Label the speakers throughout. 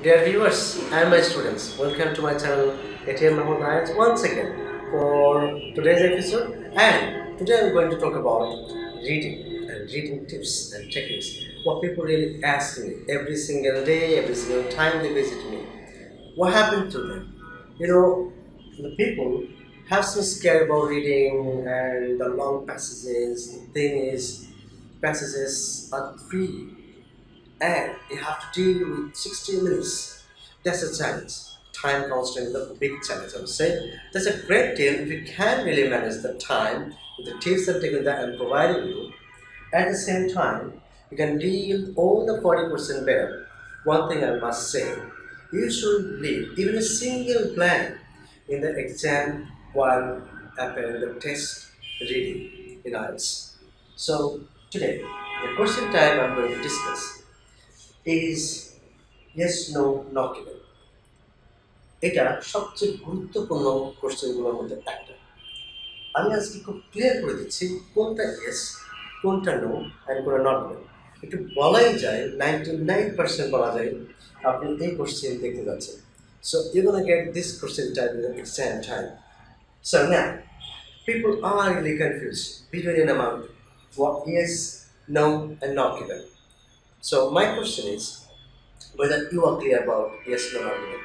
Speaker 1: Dear viewers and my students, welcome to my channel ATM Mahmoud Ayaz once again for today's episode. And today I'm going to talk about reading and reading tips and techniques. What people really ask me every single day, every single time they visit me. What happened to them? You know, the people have some scare about reading and the long passages. The thing is, passages are free and you have to deal with 60 minutes. That's a challenge. Time constraint is a big challenge, I would say. That's a great deal if you can really manage the time with the tips and techniques that I'm providing you. At the same time, you can deal all the 40% better. One thing I must say, you should leave even a single blank in the exam while applying the test reading in IELTS. So today, the question type I'm going to discuss is yes no not given. এটা সবচেয়ে গুরুত্বপূর্ণ কোশ্চেনগুলোর মধ্যে একটা। আমি আজকে খুব clear করে দিচ্ছি কোনটা ইয়েস, কোনটা নো অ্যান্ড কোনটা নট গিভেন। একটু বলাই যায় 99% বলা যায় আপনি এই কোশ্চেন দেখতে যাচ্ছেন। So you're gonna get this question type in the exam time. So now, people are really confused between an amount what yes, no, and not given. So my question is whether you are clear about yes no argument.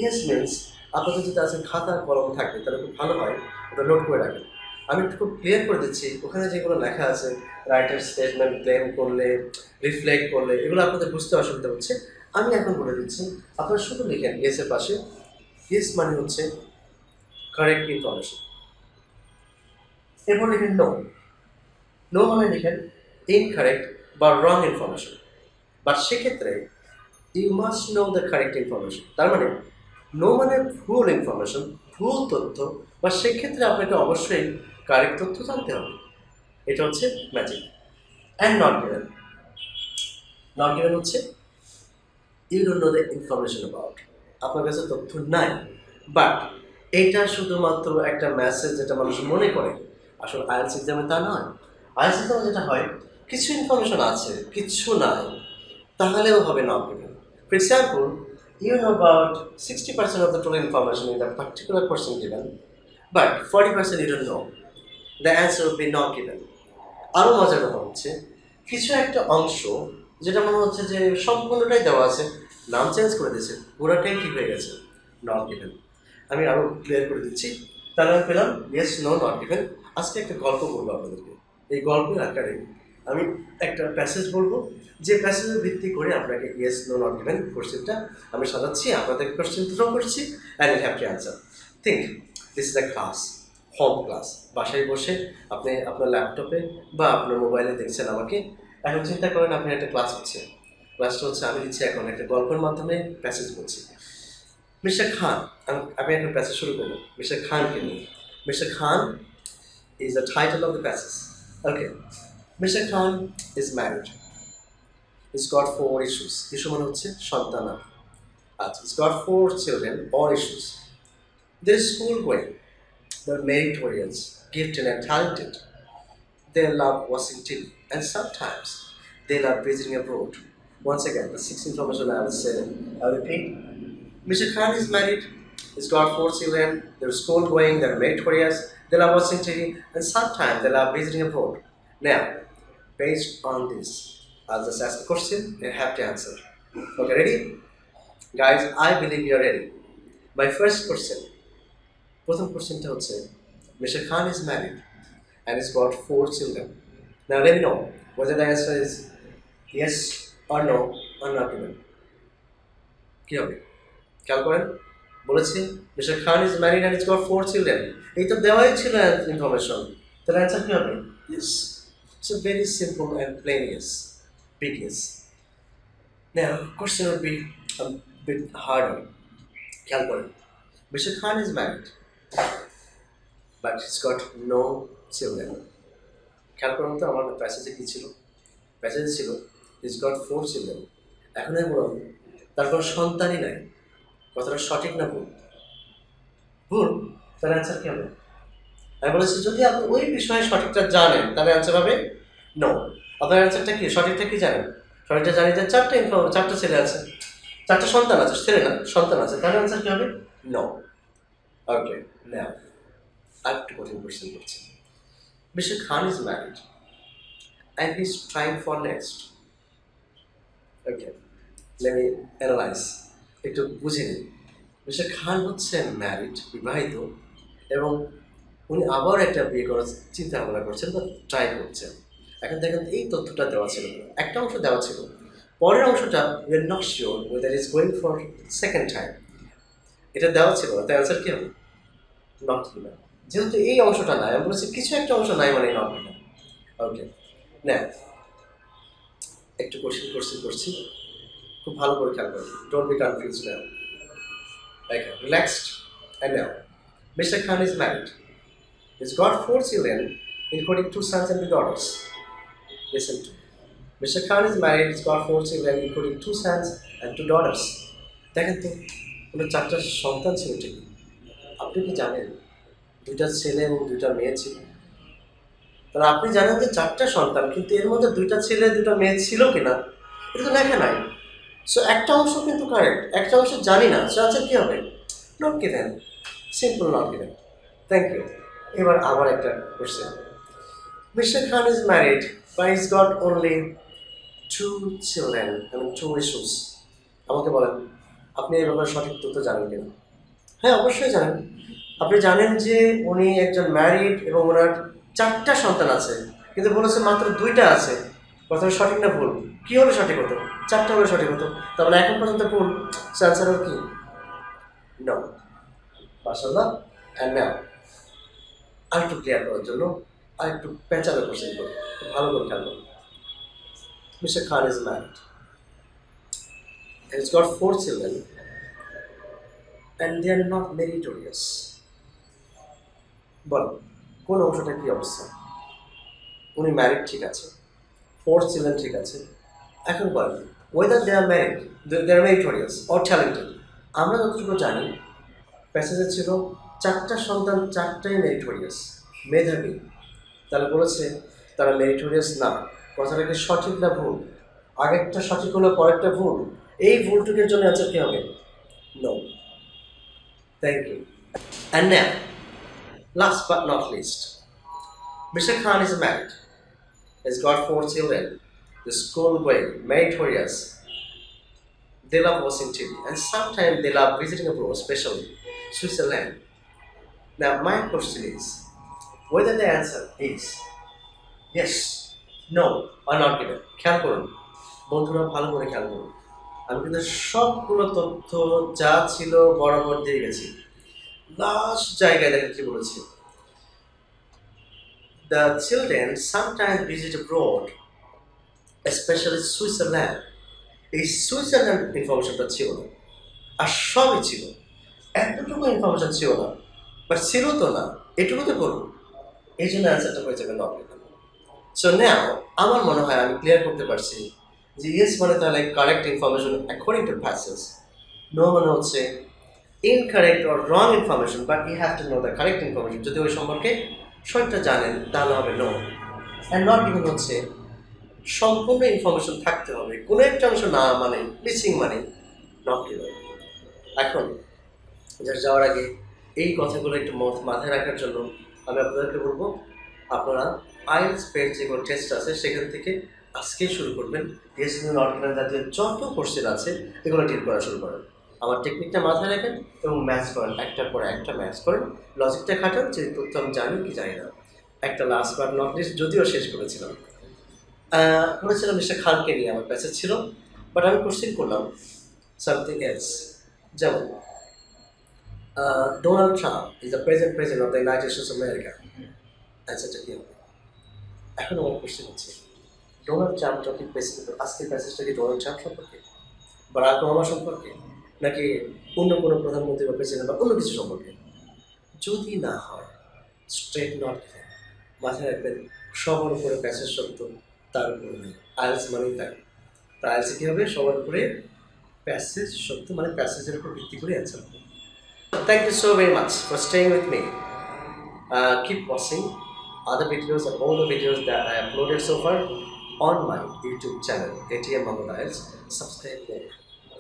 Speaker 1: Yes means আপনাদের যদি আজকে খাতা কলম থাকে তাহলে খুব ভালো হয় ওটা নোট করে রাখেন। আমি একটু খুব ক্লিয়ার করে দিচ্ছি ওখানে যেগুলো লেখা আছে রাইটার স্টেটমেন্ট ক্লেম করলে রিফ্লেক্ট করলে এগুলো আপনাদের বুঝতে অসুবিধা হচ্ছে। আমি এখন বলে দিচ্ছি আপনারা শুধু লিখেন ইয়েসের পাশে ইয়েস মানে হচ্ছে কারেক্ট ইনফরমেশন, এরপর লিখেন নো, নো মানে লিখেন ইনকারেক্ট বা রং ইনফরমেশন। বাট সেক্ষেত্রে you must know the correct information. তার মানে নো মানে ভুল ইনফরমেশন, ভুল তথ্য, বা সেক্ষেত্রে আপনাকে অবশ্যই কারেক্ট তথ্য জানতে হবে। এটা হচ্ছে magic. And not given, not given হচ্ছে you don't know the information about, আপনার কাছে তথ্য নাই, বাট এটা শুধুমাত্র একটা মেসেজ যেটা মানুষ মনে করে। আসলে আইএলটিএস এক্সামে তা নয়। আইএলটিএস এক্সামে যেটা হয় কিছু ইনফরমেশন আছে কিছু নাই, তাহলেও হবে not given. For example, you know about 60% of the total information in that particular question given, but 40% you don't know. The answer will be not given. আরও মজার কথা হচ্ছে কিছু একটা অংশ যেটা মনে হচ্ছে যে সম্পূর্ণটাই দেওয়া আছে, নাম চেঞ্জ করে দিয়েছে, পুরোটাই ঠিক হয়ে গেছে, নট গিভেন। আমি আরও ক্লিয়ার করে দিচ্ছি। তাহলে আমি পেলাম ইয়েস নো নট গিভেন। আজকে একটা গল্প বলবো আপনাদেরকে। এই গল্পের আকারে আমি একটা প্যাসেজ বলবো, যে প্যাসেজের ভিত্তি করে আপনাকে ইয়েস নো নট গিভেন কোশ্চেনটা আমি সাজাচ্ছি, আপনাদেরকে কোশ্চেন থ্রো করছি and you have to answer. Think this is a class, home class. বাসায় বসে আপনি আপনার ল্যাপটপে বা আপনার মোবাইলে দেখছেন আমাকে। এখন চিন্তা করেন আপনি একটা ক্লাস হচ্ছে, ক্লাসটা হচ্ছে আমি দিচ্ছি এখন একটা গল্পের মাধ্যমে প্যাসেজ বলছি। মিস্টার খান, আমি একটা প্যাসেজ শুরু করবো মিস্টার খানকে নিয়ে। Mister Khan is the title of the passage. Okay, Mr. Khan is married. He's got 4 issues. Issue মানে হচ্ছে সন্তান। আচ্ছা, he's got 4 children or issues. They're school going. They're meritorious, gifted and talented. They love watching TV and sometimes they love visiting abroad. Once again, the 6 information I will say. I repeat. Mr. Khan is married. He's got 4 children. They're school going. They're meritorious. They love watching TV and sometimes they love visiting abroad. Now, based on this, I'll just ask a question and have to answer. Okay, ready? Guys, I believe you're ready. My first question. প্রথম কোশ্চেনটা হচ্ছে Mr. Khan is married and he's got 4 children. Now let me know whether the answer is yes or no or not given. কি হবে খেয়াল করেন, বলেছি mister Khan is married and is goat 4 children. এই তো দেওয়াই ছিল ইনফরমেশন, তাহলে অ্যান্সার কী হবে? Yes. It's a very simple and plain yes, big yes. Now question would be a bit harder. খেয়াল করেন, mister Khan is married but he's got no children. খেয়াল করুন তো আমার প্যাসেজে কী ছিল? প্যাসেজে ছিল হিজ গট 4 চিলড্রেন। এখন আমি বললাম তার কোনো সন্তানই নাই। কথাটা সঠিক না ভুল? ভুল। তাহলে অ্যান্সার কী হবে? আমি বলেছি যদি আপনি ওই বিষয়ে সঠিকটা জানেন তাহলে অ্যান্সার হবে নো। আপনার অ্যান্সারটা কি? সঠিকটা কি জানেন? সঠিকটা জানি যে 4টা ছেলে আছে, চারটা সন্তান আছে, ছেলে না সন্তান আছে, তাহলে আনসার কি হবে? নো। ওকে, নাও আরেকটু কঠিন কোশ্চেন করছি। Mister Khan is married and he's trying for next. Okay, let me analyze. একটু বুঝে নিন। মিস্টার খান হচ্ছে ম্যারিড, বিবাহিত, এবং উনি আবার একটা বিয়ে করার চিন্তা ভাবনা করছেন বা ট্রাই করছেন। এখন দেখেন এই তথ্যটা দেওয়া ছিল, একটা অংশ দেওয়া ছিল, পরের অংশটা we are not sure weather is going for second time, এটা দেওয়া ছিল না, তাই অ্যান্সার কি হবে? Not given. যেহেতু এই অংশটা নাই, আমি বলেছি কিছু একটা অংশ নাই মানে নট গিভেন। ওকে, না একটু কোশ্চেন করছি, খুব ভালো করে খেয়াল করুন, don't be confuse now. Okay, relaxed and now. Mr. Khan is married. He's got 4 children, including 2 sons and 2 daughters. Listen to me. Mr. Khan is married. He's got 4 children, including 2 sons and 2 daughters. দেখেন তো, ওনার 4টা সন্তান ছিল ঠিকই। আপনি কি জানেন 2টা ছেলে এবং 2টা মেয়ে ছিল? তাহলে আপনি জানেন যে 4টা সন্তান, কিন্তু এর মধ্যে 2টা ছেলে 2টা মেয়ে ছিল কিনা এটা তো লেখা নাই। সো একটা অংশ কিন্তু কারেক্ট, একটা অংশ জানি না, সো আচ্ছা কী হবে? Not given, simple not given. Thank you. এবার আবার একটা question. Mister Khan is married but is got only 2 children এবং 2 ইস্যুস। আমাকে বলেন, আপনি এই ব্যাপারে সঠিক তথ্য জানেন কিনা? হ্যাঁ, অবশ্যই জানেন। আপনি জানেন যে উনি একজন ম্যারিড এবং ওনার 4টা সন্তান আছে, কিন্তু বলেছে মাত্র 2টা আছে। কথাটা সঠিক না ভুল? কী হলে সঠিক হতো? 4টা হলে সঠিক হতো। তার মানে এখন পর্যন্ত ভুল। আনসার হল কি? নো। মাশাআল্লাহ। অ্যান্ড নাও আরেকটু ক্লিয়ার করার জন্য আরেকটু পেঁচানো কোশ্চেন করি, ভালো করে খেয়াল করুন। Mister Khan is married, he's got 4 children and they are not meritorious. বল কোন অংশটা কি অবস্থা? উনি ম্যারিড ঠিক আছে, 4 চিলড্রেন ঠিক আছে, এখন বল whether they are married, they are meritorious or talented. আমরা যতটুকু জানি প্যাসেজে ছিল 4টা সন্তান, 4টাই মেরিটোরিয়াস, মেধাবী। তাহলে বলেছে তারা মেরিটোরিয়াস না। কথাটা কি সঠিক না ভুল? আগেরটা সঠিক হলো, পরেরটা ভুল। এই ভুলটুকের জন্য আনসার কি হবে? No. Thank you. And now last but not least, Mr. Khan is married. He's got 4 children. The school going, meritorious. They love watching TV and sometimes they love visiting abroad, especially Switzerland. Now my question is, whether the answer is yes, no or not given. খেয়াল করুন বন্ধুরা, ভালো করে খেয়াল করুন। আমি কিন্তু সবগুলো তথ্য যা ছিল বরাবর দিয়ে গেছি। লাস্ট জায়গায় দেখেন কি বলেছি, the children sometimes visit abroad, especially Switzerland. এই সুইজারল্যান্ড ইনফরমেশনটা ছিল না, আর সবই ছিল, এতটুকু ইনফরমেশন ছিল না, বাট ছিল তো না, এটুকুতে বলুন, এই জন্য অ্যান্সারটা হয়ে যাবে নট গিভেন। সো নাও আমার মনে হয় আমি ক্লিয়ার করতে পারছি যে ইয়েস মানে তাহলে correct information according to passage, no মানে হচ্ছে incorrect or wrong information, but you have to know the correct information. যদি ওই সম্পর্কে সবটা জানেন তাহলে হবে নো। অ্যান্ড নট গিভেন হচ্ছে সম্পূর্ণ ইনফরমেশন থাকতে হবে, কোনো একটা অংশ না মানে মিসিং মানে নট গিভেন। এখন যাওয়ার আগে এই কথাগুলো একটু মাথায় রাখার জন্য আমি আপনাদেরকে বলবো, আপনারা আইএলটিএস পেজ যেগুলো টেস্ট আছে সেখান থেকে আজকেই শুরু করবেন। ইয়েস নট গিভেন জাতীয় যত কোশ্চেন আছে এগুলো ডিল করা শুরু করেন। আমার টেকনিকটা মাথায় রাখেন এবং ম্যাথস করেন, একটার পর একটা ম্যাথস করেন, লজিকটা খাটান যে তথ্য আমি জানি কি জানি না। একটা লাস্ট বাট নট লিস্ট যদিও শেষ করেছিলাম, মিস্টার খানকে নিয়ে আমার প্যাসেজ ছিল, বাট আমি কোশ্চেন করলাম সামথিং এলস। যেমন Donald Trump is the president of the United states of America. অ্যান্সারটা কী হবে? এখন আমার কোশ্চেন হচ্ছে ডোনাল্ড ট্রাম্প যখন প্রেসিডেন্ট, আজকের প্যাসেজটা কি ডোনাল্ড ট্রাম্প সম্পর্কে, বারাক ওবামা সম্পর্কে, নাকি অন্য কোনো প্রধানমন্ত্রী বা প্রেসিডেন্ট বা অন্য কিছু সম্পর্কে? যদি না হয় স্ট্রেট নট গিভেন। মাথায় রাখবেন সবার উপরে প্যাসেজ সত্য, তার উপরে নেই। আইএলস মানেই তাই। তা আইএলসে কী হবে? সবার উপরে প্যাসেজ সত্য, মানে প্যাসেজের উপর ভিত্তি করে অ্যান্সার হবে। Thank you so very much for staying with me. Keep watching other videos and all the videos that I uploaded so far on my YouTube channel, ATM Mohammed IELTS. Subscribe there.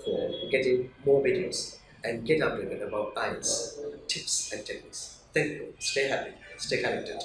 Speaker 1: for getting more videos and get updated about IELTS tips and techniques. Thank you. Stay happy. Stay connected.